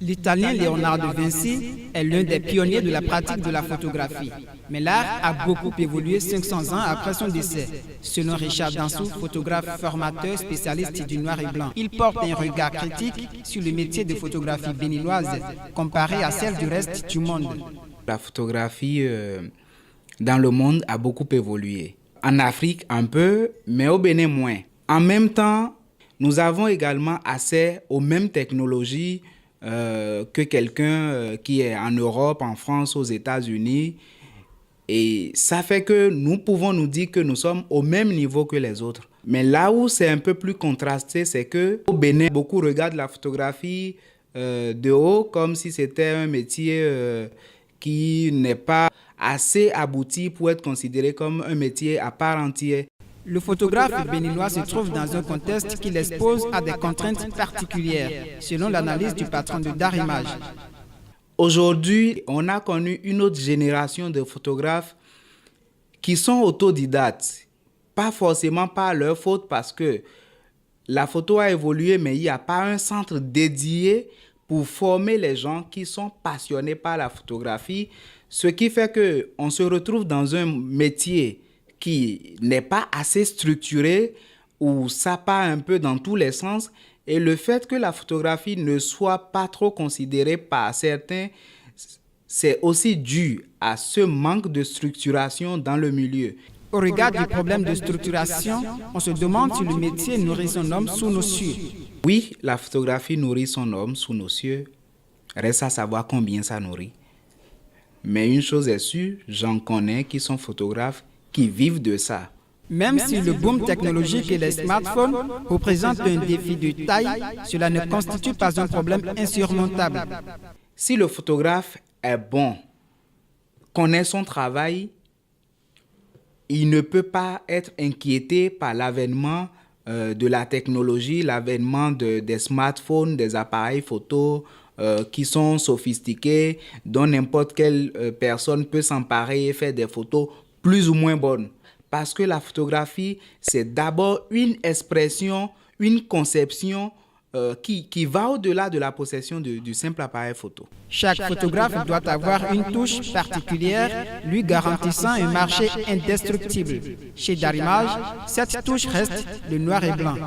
L'Italien Leonardo Vinci est l'un des pionniers de la pratique de la photographie. Mais l'art a beaucoup évolué 500 ans après son décès. Selon Richard Dansou, photographe formateur spécialiste du noir et blanc, il porte un regard critique sur le métier de photographie béninoise comparé à celle du reste du monde. La photographie dans le monde a beaucoup évolué. En Afrique un peu, mais au Bénin moins. En même temps, nous avons également accès aux mêmes technologies que quelqu'un qui est en Europe, en France, aux États-Unis. Et ça fait que nous pouvons nous dire que nous sommes au même niveau que les autres. Mais là où c'est un peu plus contrasté, c'est qu'au Bénin, beaucoup regardent la photographie de haut comme si c'était un métier qui n'est pas assez abouti pour être considéré comme un métier à part entière. Le photographe béninois se trouve dans un contexte qui l'expose à des contraintes particulières, selon l'analyse du patron de Darimage. Aujourd'hui, on a connu une autre génération de photographes qui sont autodidactes. Pas forcément par leur faute parce que la photo a évolué, mais il n'y a pas un centre dédié pour former les gens qui sont passionnés par la photographie. Ce qui fait qu'on se retrouve dans un métier qui n'est pas assez structuré, où ça part un peu dans tous les sens. Et le fait que la photographie ne soit pas trop considérée par certains, c'est aussi dû à ce manque de structuration dans le milieu. Au regard du problème de structuration, on se demande si le métier nourrit son homme sous nos cieux. Oui, la photographie nourrit son homme sous nos cieux. Reste à savoir combien ça nourrit. Mais une chose est sûre, j'en connais qui sont photographes qui vivent de ça. Même si le boom technologique et les smartphones représentent un défi de taille, cela ne constitue pas un problème insurmontable. Si le photographe est bon, connaît son travail, il ne peut pas être inquiété par l'avènement de la technologie, l'avènement des smartphones, des appareils photo qui sont sophistiqués, dont n'importe quelle personne peut s'emparer et faire des photos plus ou moins bonnes. Parce que la photographie, c'est d'abord une expression, une conception qui va au-delà de la possession du simple appareil photo. Chaque photographe doit avoir une touche particulière, lui garantissant un marché indestructible. Chez Darimage, cette touche reste le noir et blanc.